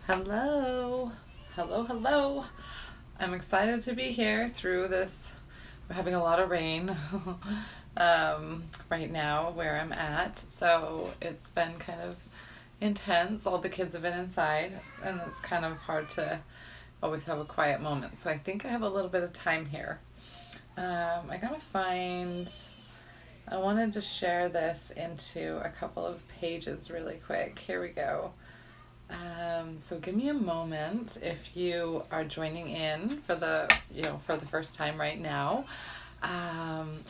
Hello. Hello. I'm excited to be here through this. We're having a lot of rain right now where I'm at. So it's been kind of intense. All the kids have been inside, and it's kind of hard to always have a quiet moment. So I think I have a little bit of time here. I wanted to share this into a couple of pages really quick. Here we go. So give me a moment if you are joining in for the first time right now.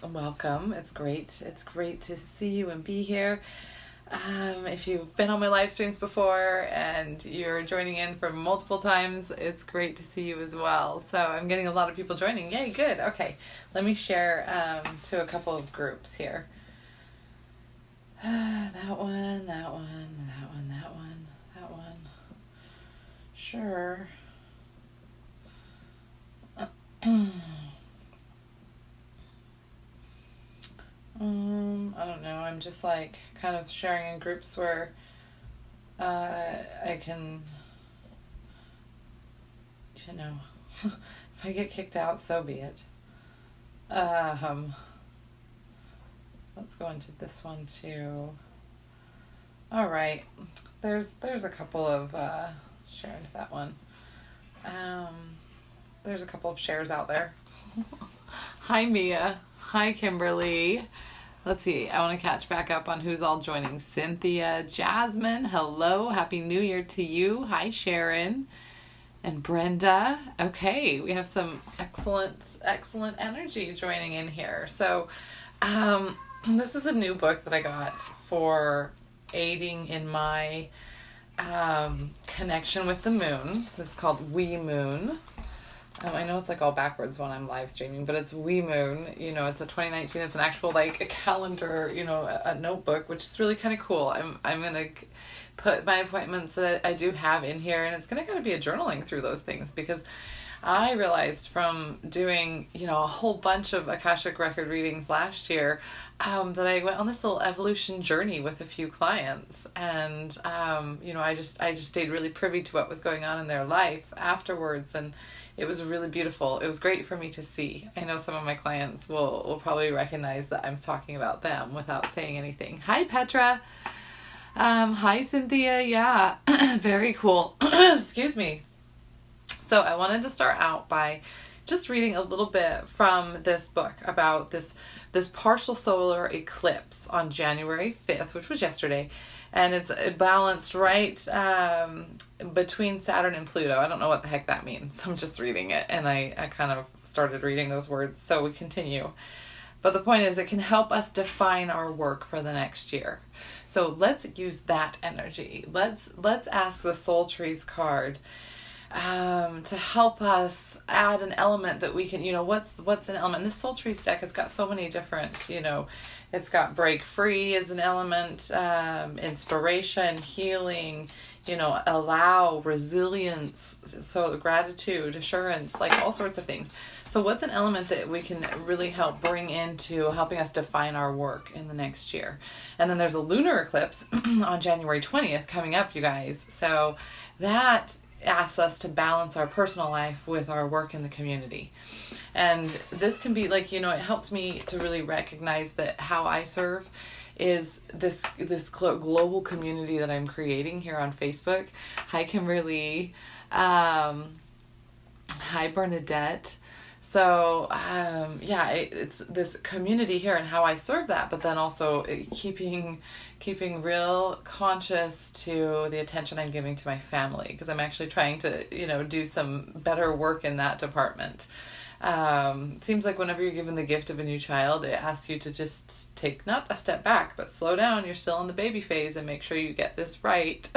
Welcome. It's great to see you and be here. If you've been on my live streams before and you're joining in for multiple times, it's great to see you as well. So I'm getting a lot of people joining. Yay, good. Okay, let me share to a couple of groups here. That one. Sure. I don't know. I'm just like kind of sharing in groups where I can, if I get kicked out, so be it. Let's go into this one too. All right. There's a couple of share into that one. There's a couple of shares out there. Hi Mia. Hi Kimberly. Let's see. I want to catch back up on who's all joining. Cynthia, Jasmine. Hello. Happy New Year to you. Hi Sharon. And Brenda. Okay, we have some excellent energy joining in here. So, this is a new book that I got for aiding in my connection with the moon. This is called We Moon. I know it's like all backwards when I'm live streaming, but it's We Moon. It's a 2019. It's an actual like a calendar, a notebook, which is really kind of cool. I'm gonna put my appointments that I do have in here, and it's gonna kind of be a journaling through those things because I realized from doing, a whole bunch of Akashic record readings last year, that I went on this little evolution journey with a few clients, and I just stayed really privy to what was going on in their life afterwards, and it was really beautiful. It was great for me to see. I know some of my clients will probably recognize that I'm talking about them without saying anything. Hi Petra. Hi Cynthia. Yeah, very cool. Excuse me. So I wanted to start out by just reading a little bit from this book about this partial solar eclipse on January 5th, which was yesterday, and it's balanced right between Saturn and Pluto. I don't know what the heck that means. I'm just reading it, and I kind of started reading those words, so we continue. But the point is, it can help us define our work for the next year. So let's use that energy. Let's ask the Soul Trees card to help us add an element that we can, what's an element? This Soul Trees deck has got so many different, it's got break free as an element, inspiration, healing, allow, resilience, so gratitude, assurance, like all sorts of things. So what's an element that we can really help bring into helping us define our work in the next year? And then there's a lunar eclipse on January 20th coming up, you guys. So that asks us to balance our personal life with our work in the community. And this can be like, it helped me to really recognize that how I serve is this global community that I'm creating here on Facebook. Hi Kimberly. Hi Bernadette. So, it's this community here and how I serve that, but then also keeping real conscious to the attention I'm giving to my family, because I'm actually trying to, do some better work in that department. It seems like whenever you're given the gift of a new child, it asks you to just take not a step back, but slow down. You're still in the baby phase and make sure you get this right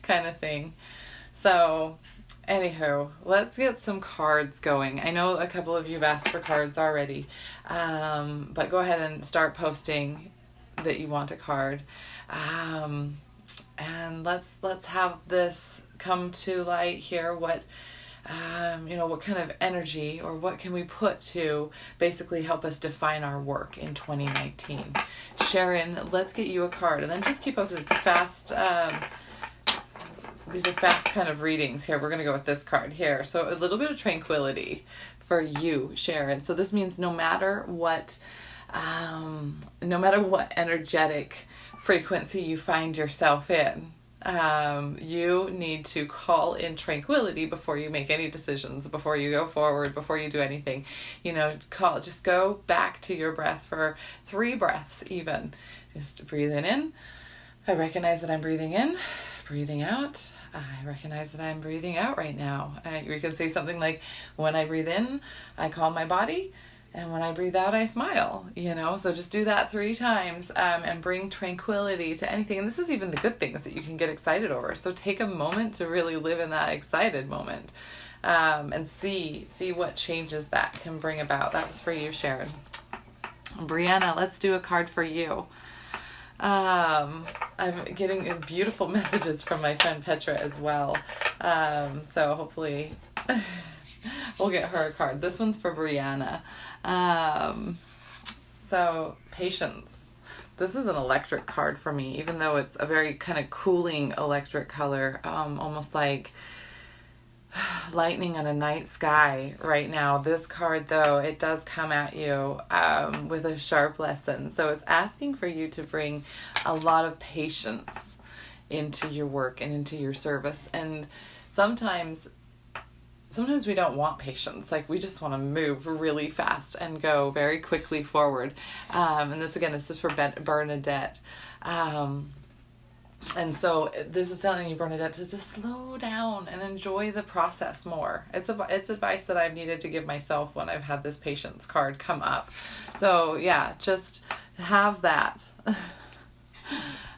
kind of thing. So anywho, let's get some cards going. I know a couple of you have asked for cards already, but go ahead and start posting that you want a card. And let's have this come to light here. What kind of energy or what can we put to basically help us define our work in 2019? Sharon, let's get you a card, and then just keep posting. It's a fast these are fast kind of readings here. We're going to go with this card here. So a little bit of tranquility for you, Sharon. So this means no matter what energetic frequency you find yourself in, you need to call in tranquility before you make any decisions, before you go forward, before you do anything. Just go back to your breath for 3 breaths even. Just breathing in. I recognize that I'm breathing in. Breathing out. I recognize that I'm breathing out right now. You can say something like, when I breathe in, I calm my body. And when I breathe out, I smile, So just do that 3 times and bring tranquility to anything. And this is even the good things that you can get excited over. So take a moment to really live in that excited moment and see what changes that can bring about. That was for you, Sharon. Brianna, let's do a card for you. I'm getting beautiful messages from my friend Petra as well. So hopefully we'll get her a card. This one's for Brianna. So patience. This is an electric card for me, even though it's a very kind of cooling electric color, almost like lightning on a night sky right now. This card, though, it does come at you with a sharp lesson. So it's asking for you to bring a lot of patience into your work and into your service. And sometimes we don't want patience. Like, we just want to move really fast and go very quickly forward. And this, again, is just for Bernadette. And so this is telling you, Bernadette, to just slow down and enjoy the process more. It's advice that I've needed to give myself when I've had this patience card come up. So yeah, just have that.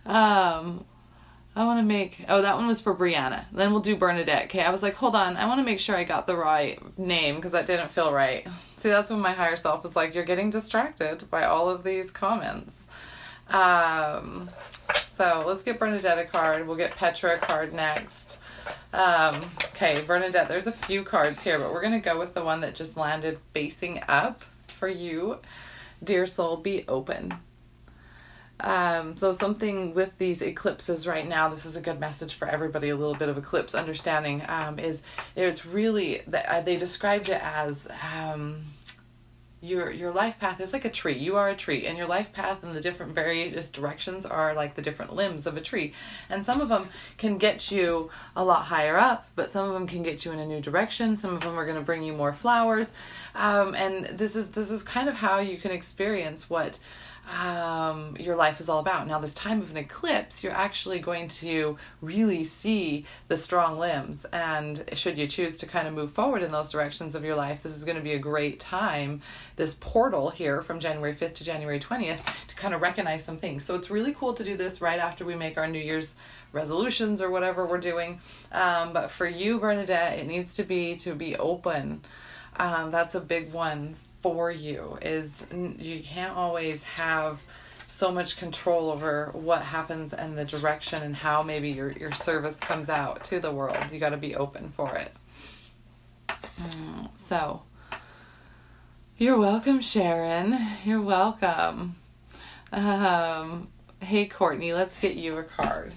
I want to make, that one was for Brianna. Then we'll do Bernadette. Okay, I was like, hold on, I want to make sure I got the right name because that didn't feel right. See, that's when my higher self was like, you're getting distracted by all of these comments. So let's get Bernadette a card. We'll get Petra a card next. Okay, Bernadette, there's a few cards here, but we're going to go with the one that just landed facing up for you. Dear soul, be open. So something with these eclipses right now, this is a good message for everybody, a little bit of eclipse understanding, is it's really, they described it as your life path is like a tree. You are a tree, and your life path and the different various directions are like the different limbs of a tree. And some of them can get you a lot higher up, but some of them can get you in a new direction. Some of them are going to bring you more flowers. And this is kind of how you can experience what your life is all about. Now, this time of an eclipse, you're actually going to really see the strong limbs, and should you choose to kind of move forward in those directions of your life, this is going to be a great time, this portal here from January 5th to January 20th, to kind of recognize some things. So it's really cool to do this right after we make our New Year's resolutions or whatever we're doing. But for you, Bernadette, it needs to be open. That's a big one for you, is you can't always have so much control over what happens and the direction and how maybe your service comes out to the world. You got to be open for it. So you're welcome, Sharon. You're welcome. Hey, Courtney, let's get you a card.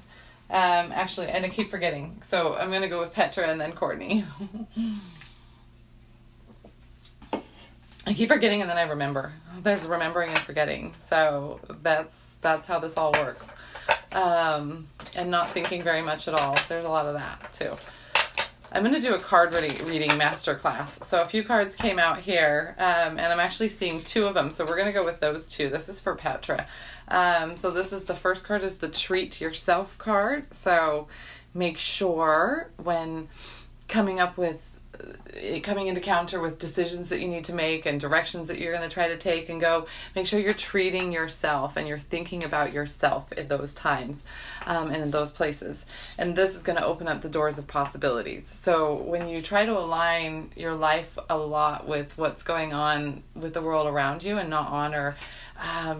Actually, and I keep forgetting, so I'm going to go with Petra and then Courtney. I keep forgetting and then I remember. There's remembering and forgetting. So that's how this all works. And not thinking very much at all. There's a lot of that too. I'm going to do a card reading masterclass. So a few cards came out here, and I'm actually seeing 2 of them. So we're going to go with those 2. This is for Petra. So this is the first card is the Treat Yourself card. So make sure when coming into counter with decisions that you need to make and directions that you're going to try to take and go, make sure you're treating yourself and you're thinking about yourself in those times and in those places. And this is going to open up the doors of possibilities. So when you try to align your life a lot with what's going on with the world around you and not honor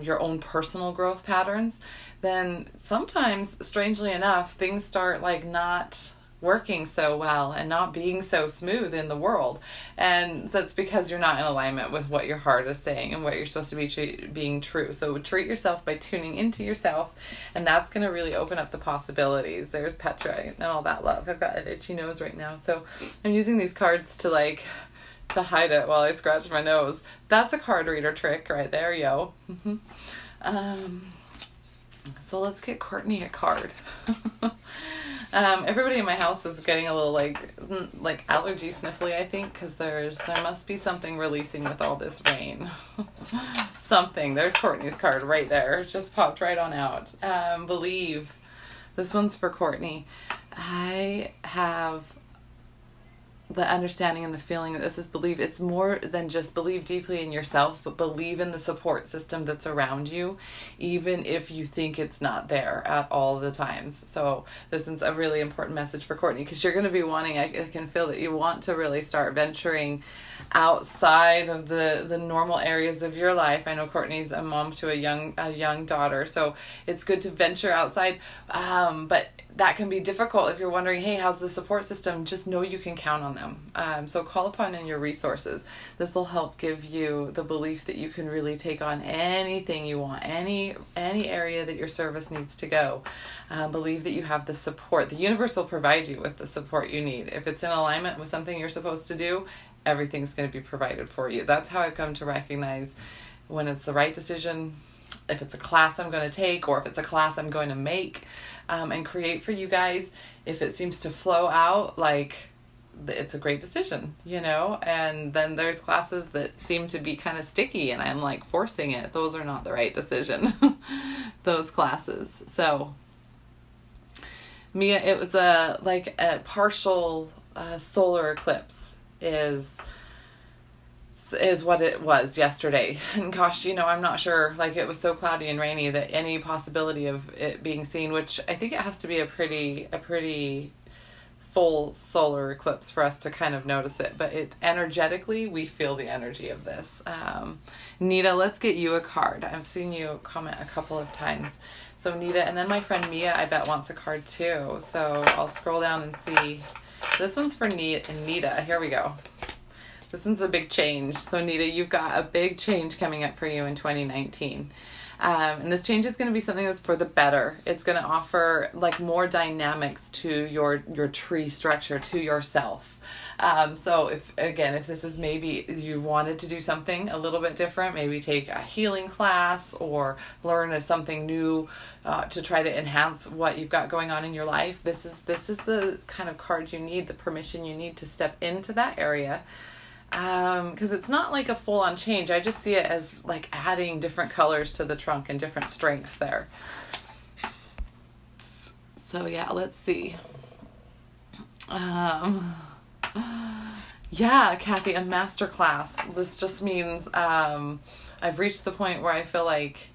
your own personal growth patterns, then sometimes, strangely enough, things start like not working so well and not being so smooth in the world. And that's because you're not in alignment with what your heart is saying and what you're supposed to be being true. So treat yourself by tuning into yourself, and that's going to really open up the possibilities. There's Petra and all that love. I've got an itchy nose right now, so I'm using these cards to hide it while I scratch my nose. That's a card reader trick right there, yo. So let's get Courtney a card. Everybody in my house is getting a little like allergy sniffly, I think, because there must be something releasing with all this rain. Something. There's Courtney's card right there. It just popped right on out. Believe. This one's for Courtney. I have the understanding and the feeling that this is believe. It's more than just believe deeply in yourself, but believe in the support system that's around you, even if you think it's not there at all the times. So this is a really important message for Courtney, because you're going to be wanting, I can feel that you want to really start venturing outside of the normal areas of your life. I know Courtney's a mom to a young daughter, so it's good to venture outside, but that can be difficult if you're wondering, hey, how's the support system? Just know you can count on them. So call upon in your resources. This will help give you the belief that you can really take on anything you want, any area that your service needs to go. Believe that you have the support. The universe will provide you with the support you need. If it's in alignment with something you're supposed to do, everything's going to be provided for you. That's how I've come to recognize when it's the right decision, if it's a class I'm going to take, or if it's a class I'm going to make and create for you guys. If it seems to flow out, like, it's a great decision, you know. And then there's classes that seem to be kind of sticky and I'm like forcing it. Those are not the right decision. Those classes. So Mia, it was a partial solar eclipse is what it was yesterday. And gosh, you know, I'm not sure, like, it was so cloudy and rainy that any possibility of it being seen, which I think it has to be a pretty full solar eclipse for us to kind of notice it, but it energetically, we feel the energy of this. Nita, let's get you a card. I've seen you comment a couple of times. So Nita, and then my friend Mia, I bet, wants a card too. So I'll scroll down and see. This one's for Nita. Here we go. This one's a big change. So Nita, you've got a big change coming up for you in 2019. And this change is going to be something that's for the better. It's going to offer like more dynamics to your tree structure, to yourself. So if this is maybe you wanted to do something a little bit different, maybe take a healing class or learn something new to try to enhance what you've got going on in your life, this is the kind of card you need, the permission you need to step into that area. Because it's not like a full-on change. I just see it as like adding different colors to the trunk and different strengths there. So yeah, let's see. Yeah, Kathy, a master class. This just means I've reached the point where I feel like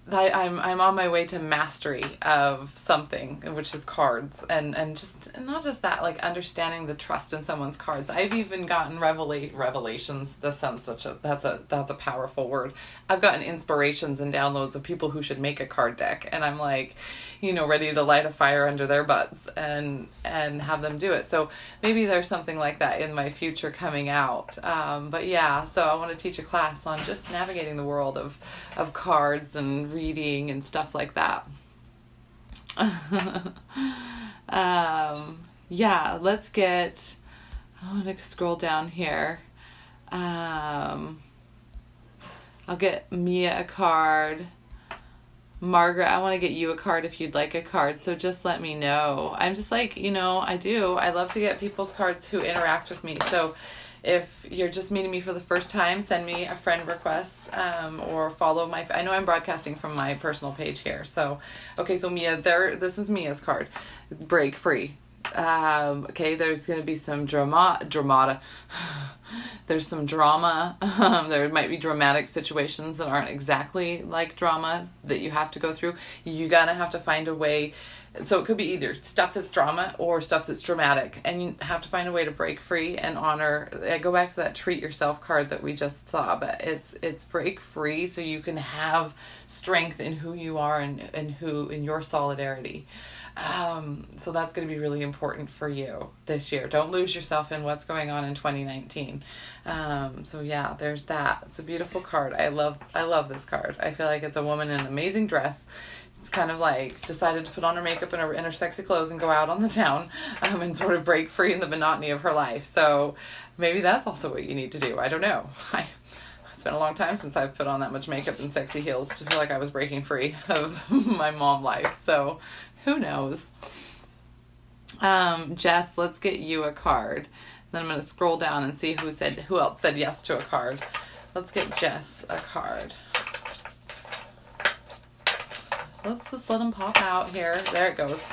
I'm on my way to mastery of something, which is cards, and just not just that, like understanding the trust in someone's cards. I've even gotten revelations. This sounds that's a powerful word. I've gotten inspirations and downloads of people who should make a card deck, and I'm like, ready to light a fire under their butts and have them do it. So maybe there's something like that in my future coming out. But yeah, so I want to teach a class on just navigating the world of cards and reading and stuff like that. Yeah, let's get, I want to scroll down here. I'll get Mia a card. Margaret, I want to get you a card if you'd like a card, so just let me know. I'm just like, I love to get people's cards who interact with me. So if you're just meeting me for the first time, send me a friend request or follow I know I'm broadcasting from my personal page here. So, okay, so Mia, this is Mia's card. Break free. Okay, there's going to be some dramata. There's some drama. There might be dramatic situations that aren't exactly like drama that you have to go through. You're going to have to find a way. So it could be either stuff that's drama or stuff that's dramatic. And you have to find a way to break free and honor. I go back to that treat yourself card that we just saw. But it's break free so you can have strength in who you are and who in your solidarity. So that's going to be really important for you this year. Don't lose yourself in what's going on in 2019. So yeah, there's that. It's a beautiful card. I love this card. I feel like it's a woman in an amazing dress. It's kind of like decided to put on her makeup and her sexy clothes and go out on the town, and sort of break free in the monotony of her life. So maybe that's also what you need to do. I don't know. It's been a long time since I've put on that much makeup and sexy heels to feel like I was breaking free of my mom life. So who knows? Jess, let's get you a card. Then I'm going to scroll down and see who else said yes to a card. Let's get Jess a card. Let's just let them pop out here. There it goes.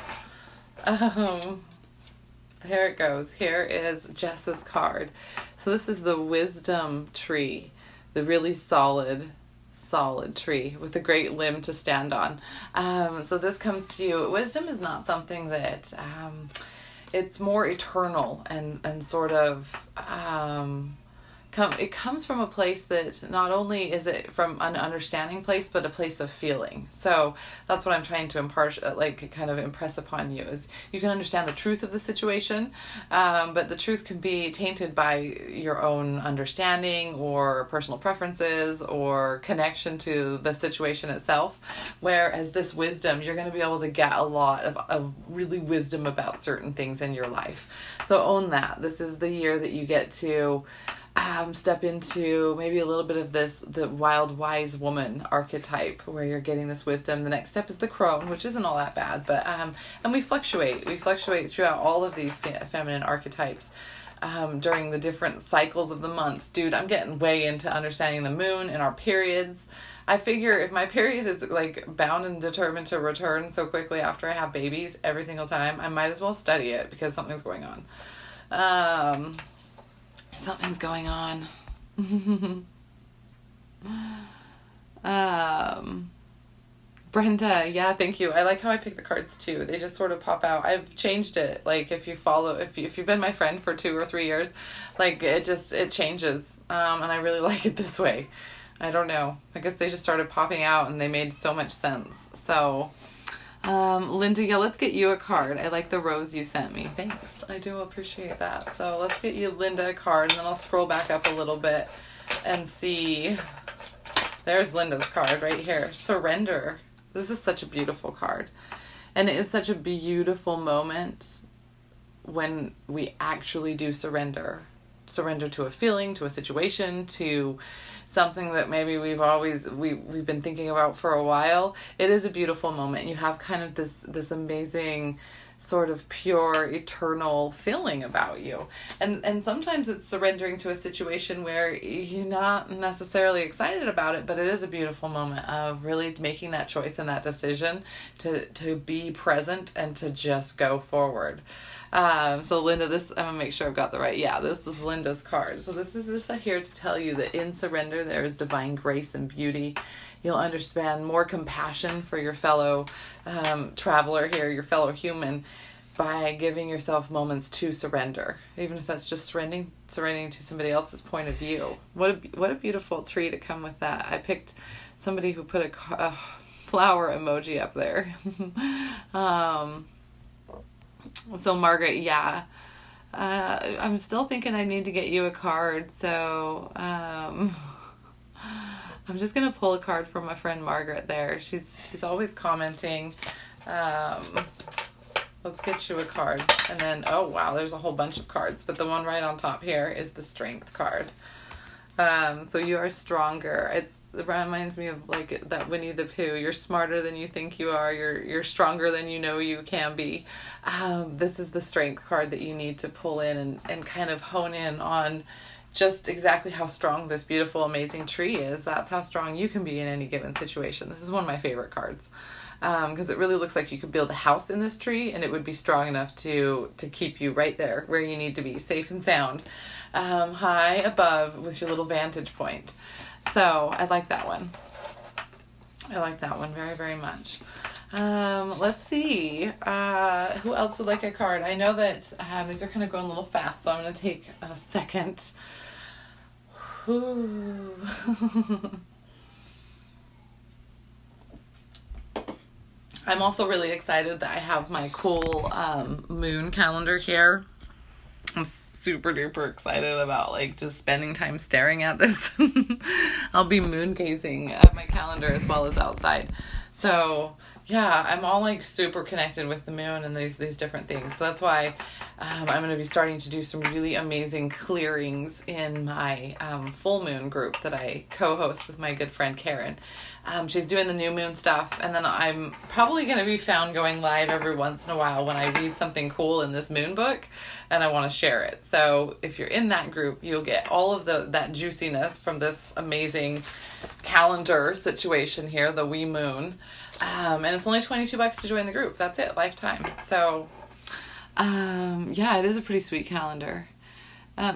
There it goes. Here is Jess's card. So this is the wisdom tree, the really solid tree with a great limb to stand on. So this comes to you. Wisdom is not something that it's more eternal and sort of it comes from a place that not only is it from an understanding place, but a place of feeling. So that's what I'm trying to kind of impress upon you, is you can understand the truth of the situation, but the truth can be tainted by your own understanding or personal preferences or connection to the situation itself. Whereas this wisdom, you're going to be able to get a lot of really wisdom about certain things in your life. So own that. This is the year that you get to step into maybe a little bit of the wild wise woman archetype, where you're getting this wisdom. The next step is the crone, which isn't all that bad, but and we fluctuate throughout all of these feminine archetypes during the different cycles of the month. Dude, I'm getting way into understanding the moon and our periods. I figure if my period is like bound and determined to return so quickly after I have babies every single time, I might as well study it, because something's going on. Something's going on. Brenda, yeah, thank you. I like how I pick the cards too. They just sort of pop out. I've changed it. Like if you've been my friend for 2 or 3 years, like it changes. And I really like it this way. I don't know. I guess they just started popping out and they made so much sense. So Linda, yeah, let's get you a card. I like the rose you sent me. Thanks. I do appreciate that. So let's get you, Linda, a card, and then I'll scroll back up a little bit and see. There's Linda's card right here. Surrender. This is such a beautiful card. And it is such a beautiful moment when we actually do surrender. Surrender to a feeling, to a situation, to something that maybe we've been thinking about for a while. It is a beautiful moment. You have kind of this amazing sort of pure eternal feeling about you, and sometimes it's surrendering to a situation where you're not necessarily excited about it, but it is a beautiful moment of really making that choice and that decision to be present and to just go forward. So Linda, I'm gonna make sure I've got the right. Yeah, this is Linda's card. So this is just here to tell you that in surrender there is divine grace and beauty. You'll understand more compassion for your fellow traveler here, your fellow human, by giving yourself moments to surrender, even if that's just surrendering to somebody else's point of view. What a beautiful tree to come with that. I picked somebody who put a flower emoji up there. So Margaret, yeah, I'm still thinking I need to get you a card. So I'm just gonna pull a card from my friend Margaret there. She's always commenting. Let's get you a card. And then, oh wow, there's a whole bunch of cards, but the one right on top here is the Strength card. So you are stronger. It reminds me of like that Winnie the Pooh. You're smarter than you think you are. You're stronger than you know you can be. This is the Strength card that you need to pull in and kind of hone in on just exactly how strong this beautiful, amazing tree is. That's how strong you can be in any given situation. This is one of my favorite cards. Because it really looks like you could build a house in this tree and it would be strong enough to keep you right there where you need to be, safe and sound, high above with your little vantage point. So I like that one. I like that one very, very much. Let's see. Who else would like a card? I know that these are kind of going a little fast, so I'm going to take a second. I'm also really excited that I have my cool moon calendar here. I'm super duper excited about like just spending time staring at this. I'll be moon gazing at my calendar as well as outside. So yeah, I'm all like super connected with the moon and these different things. So that's why I'm going to be starting to do some really amazing clearings in my full moon group that I co-host with my good friend Karen. She's doing the new moon stuff, and then I'm probably going to be found going live every once in a while when I read something cool in this moon book and I want to share it. So if you're in that group, you'll get all of that juiciness from this amazing calendar situation here, the wee moon. And it's only $22 to join the group. That's it, lifetime. So, yeah, it is a pretty sweet calendar.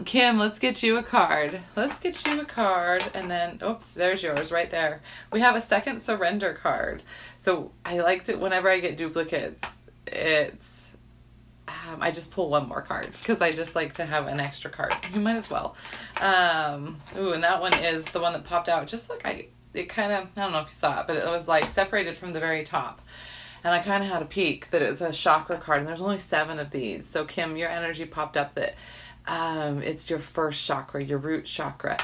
Kim, let's get you a card. Let's get you a card. And then, oops, there's yours right there. We have a second surrender card. So I liked it whenever I get duplicates. It's, I just pull one more card because I just like to have an extra card. You might as well. Ooh, and that one is the one that popped out. Just look, it kind of, I don't know if you saw it, but it was like separated from the very top. And I kind of had a peek that it was a chakra card, and there's only 7 of these. So Kim, your energy popped up that it's your first chakra, your root chakra.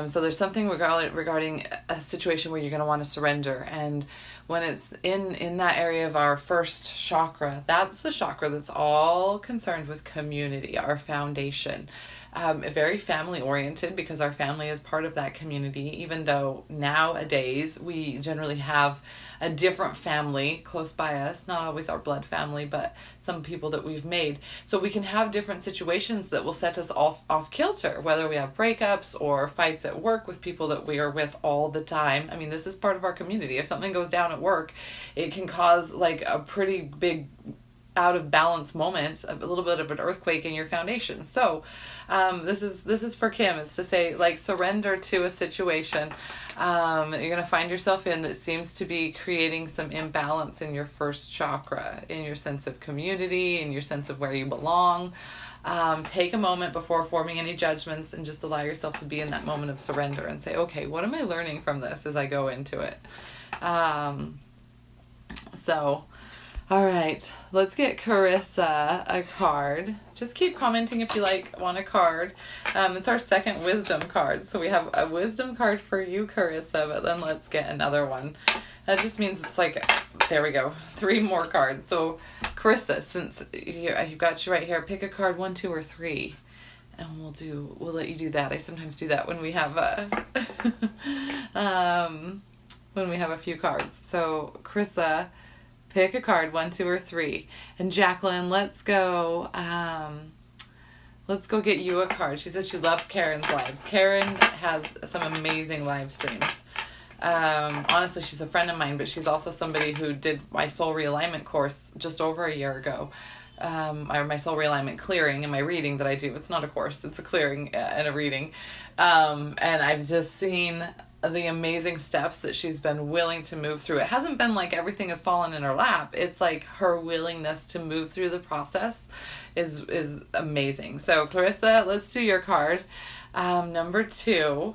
So there's something regarding a situation where you're going to want to surrender. And when it's in that area of our first chakra, that's the chakra that's all concerned with community, our foundation. Very family oriented because our family is part of that community, even though nowadays we generally have a different family close by us, not always our blood family, but some people that we've made. So we can have different situations that will set us off kilter, whether we have breakups or fights at work with people that we are with all the time. I mean, this is part of our community. If something goes down at work, it can cause like a pretty big out of balance moment, a little bit of an earthquake in your foundation. So this is for Kim. It's to say, like, surrender to a situation you're going to find yourself in that seems to be creating some imbalance in your first chakra, in your sense of community, in your sense of where you belong. Take a moment before forming any judgments and just allow yourself to be in that moment of surrender and say, okay, what am I learning from this as I go into it? All right, let's get Carissa a card. Just keep commenting if you want a card. It's our second wisdom card. So we have a wisdom card for you, Carissa, but then let's get another one. That just means it's like, there we go, 3 more cards. So Carissa, since you've got you right here, pick a card, 1, 2, or 3. And we'll let you do that. I sometimes do that when we have when we have a few cards. So Carissa, pick a card, 1, 2, or 3. And Jacqueline, let's go get you a card. She says she loves Karen's lives. Karen has some amazing live streams. Honestly, she's a friend of mine, but she's also somebody who did my soul realignment course just over a year ago. Or my soul realignment clearing and my reading that I do. It's not a course, it's a clearing and a reading. And I've just seen the amazing steps that she's been willing to move through. It hasn't been like everything has fallen in her lap. It's like her willingness to move through the process is amazing. So Clarissa, let's do your card. Number 2.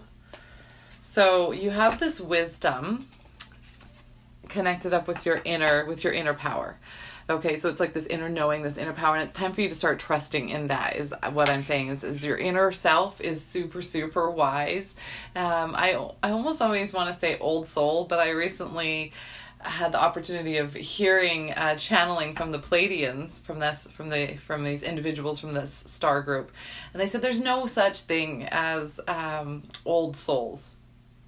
So you have this wisdom connected up with your inner power. Okay, so it's like this inner knowing, this inner power, and it's time for you to start trusting in that, is what I'm saying, is your inner self is super, super wise. I almost always want to say old soul, but I recently had the opportunity of hearing channeling from the Pleiadians, from these individuals from this star group, and they said there's no such thing as old souls.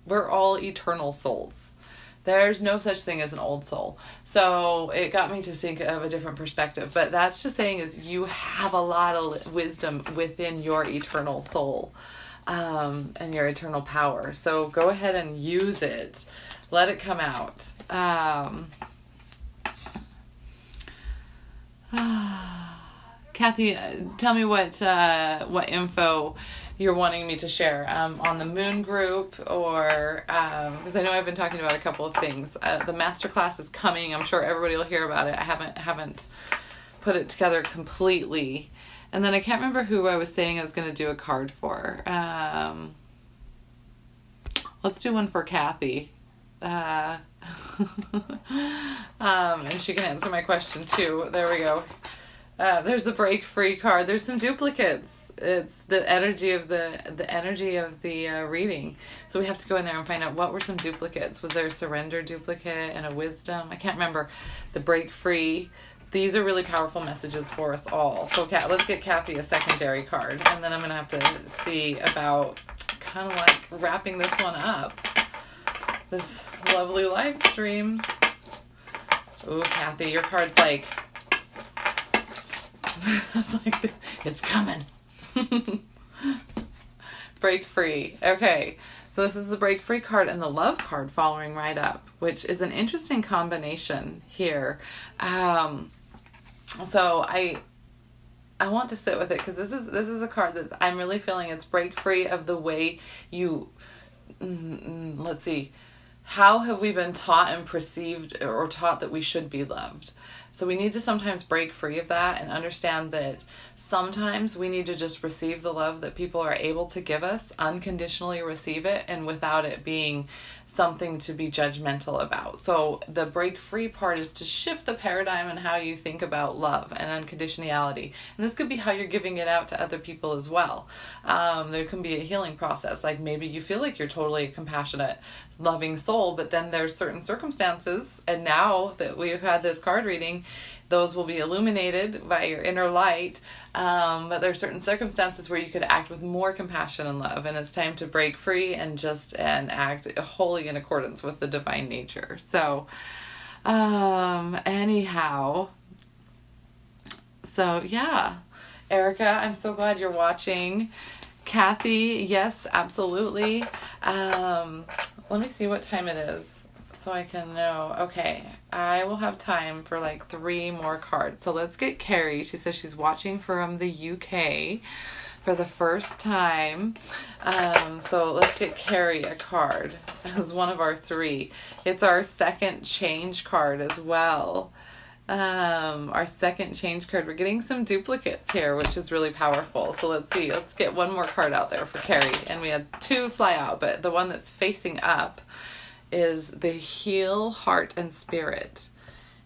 We're all eternal souls. There's no such thing as an old soul. So it got me to think of a different perspective. But that's just saying is you have a lot of wisdom within your eternal soul and your eternal power. So go ahead and use it. Let it come out. Kathy, tell me what info you're wanting me to share on the moon group, or because I know I've been talking about a couple of things. The masterclass is coming. I'm sure everybody will hear about it. I haven't put it together completely, and then I can't remember who I was saying I was going to do a card for. Let's do one for Kathy. and she can answer my question too. There we go. There's the break free card. There's some duplicates. It's the energy of the reading. So we have to go in there and find out what were some duplicates. Was there a surrender duplicate and a wisdom? I can't remember. The break free. These are really powerful messages for us all. So let's get Kathy a secondary card, and then I'm gonna have to see about kind of like wrapping this one up. This lovely live stream. Ooh, Kathy, your card's like, it's like, it's coming. Break free. Okay, so this is the break free card and the love card following right up, which is an interesting combination here. So I want to sit with it because this is a card that I'm really feeling it's break free of the way you, let's see, how have we been taught and perceived or taught that we should be loved? So we need to sometimes break free of that and understand that sometimes we need to just receive the love that people are able to give us, unconditionally receive it, and without it being something to be judgmental about. So the break free part is to shift the paradigm and how you think about love and unconditionality. And this could be how you're giving it out to other people as well. There can be a healing process. Like maybe you feel like you're totally a compassionate, loving soul, but then there's certain circumstances, and now that we've had this card reading, those will be illuminated by your inner light. But there are certain circumstances where you could act with more compassion and love, and it's time to break free and act wholly in accordance with the divine nature. So, anyhow, so yeah, Erica, I'm so glad you're watching. Kathy, yes, absolutely. Let me see what time it is so I can know. Okay, I will have time for like 3 more cards. So let's get Carrie. She says she's watching from the UK for the first time. So let's get Carrie a card as one of our 3. It's our second change card as well. Our second change card. We're getting some duplicates here, which is really powerful. So let's see. Let's get one more card out there for Carrie. And we had 2 fly out, but the one that's facing up is the heal heart and spirit.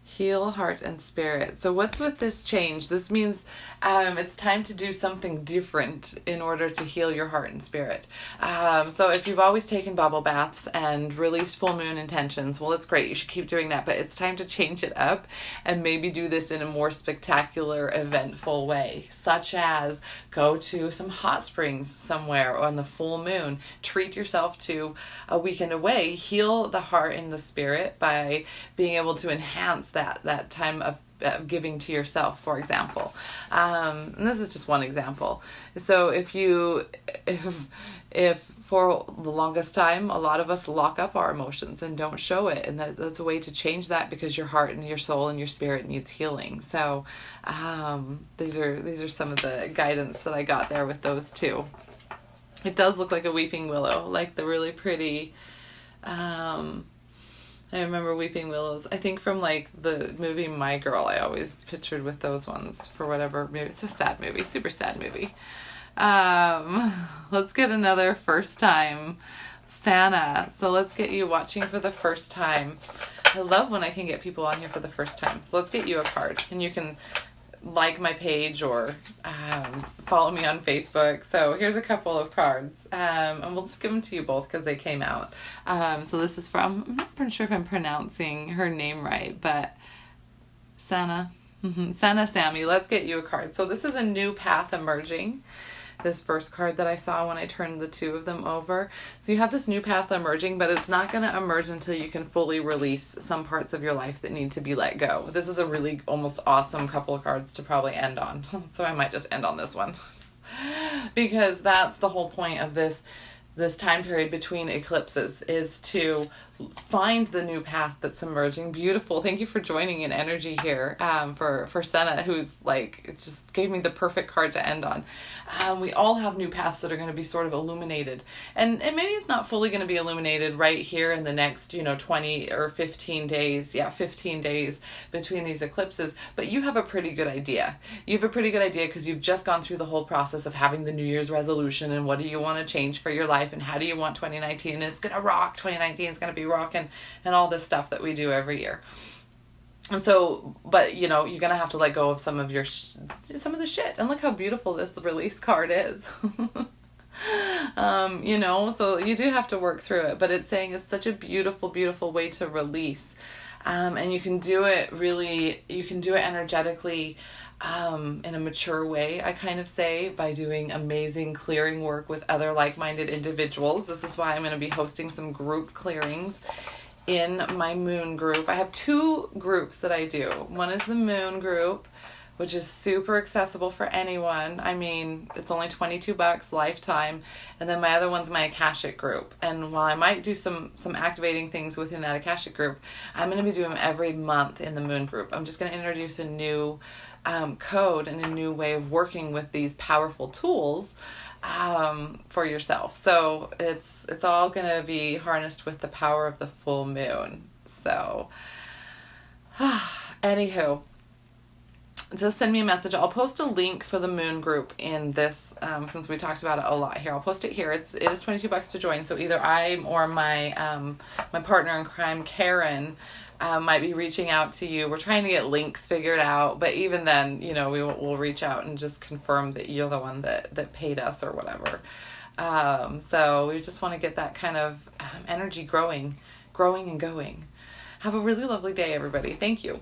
Heal heart and spirit. So what's with this change? This means it's time to do something different in order to heal your heart and spirit. So if you've always taken bubble baths and released full moon intentions, well, it's great. You should keep doing that. But it's time to change it up and maybe do this in a more spectacular, eventful way, such as go to some hot springs somewhere on the full moon. Treat yourself to a weekend away. Heal the heart and the spirit by being able to enhance that time of giving to yourself, for example. And this is just one example. So if for the longest time, a lot of us lock up our emotions and don't show it, and that's a way to change that because your heart and your soul and your spirit needs healing. So these are some of the guidance that I got there with those 2. It does look like a weeping willow, like the really pretty I remember weeping willows. I think from like the movie My Girl, I always pictured with those ones for whatever movie. It's a sad movie, super sad movie. Let's get another first time Santa. So let's get you watching for the first time. I love when I can get people on here for the first time. So let's get you a card, and you can like my page or follow me on Facebook. So here's a couple of cards, and we'll just give them to you both because they came out. So this is from, I'm not pretty sure if I'm pronouncing her name right, but Sana. Sana Sammy, let's get you a card. So this is a new path emerging. This first card that I saw when I turned the 2 of them over. So you have this new path emerging, but it's not going to emerge until you can fully release some parts of your life that need to be let go. This is a really almost awesome couple of cards to probably end on. So I might just end on this one. Because that's the whole point of this time period between eclipses, is to find the new path that's emerging. Beautiful. Thank you for joining in energy here for Senna, who's like, it just gave me the perfect card to end on. We all have new paths that are going to be sort of illuminated. And maybe it's not fully going to be illuminated right here in the next, 20 or 15 days. Yeah, 15 days between these eclipses. But you have a pretty good idea. You have a pretty good idea because you've just gone through the whole process of having the New Year's resolution and what do you want to change for your life and how do you want 2019. And it's going to rock. 2019 is going to be baby rock and all this stuff that we do every year. And so, but you know, you're going to have to let go of some of your, some of the shit. And look how beautiful this release card is. You know, so you do have to work through it, but it's saying it's such a beautiful, beautiful way to release. And you can do it really, you can do it energetically, in a mature way, I kind of say, by doing amazing clearing work with other like-minded individuals. This is why I'm going to be hosting some group clearings in my moon group. I have 2 groups that I do. One is the moon group, which is super accessible for anyone. I mean, it's only $22 lifetime. And then my other one's my Akashic group. And while I might do some activating things within that Akashic group, I'm going to be doing them every month in the moon group. I'm just going to introduce a new code and a new way of working with these powerful tools for yourself. So it's all going to be harnessed with the power of the full moon. So anywho, just send me a message. I'll post a link for the moon group in this, since we talked about it a lot here. I'll post it here. It is $22 to join. So either I or my my partner in crime, Karen, might be reaching out to you. We're trying to get links figured out, but even then, you know, we'll reach out and just confirm that you're the one that paid us or whatever. So we just want to get that kind of energy growing and going. Have a really lovely day, everybody. Thank you.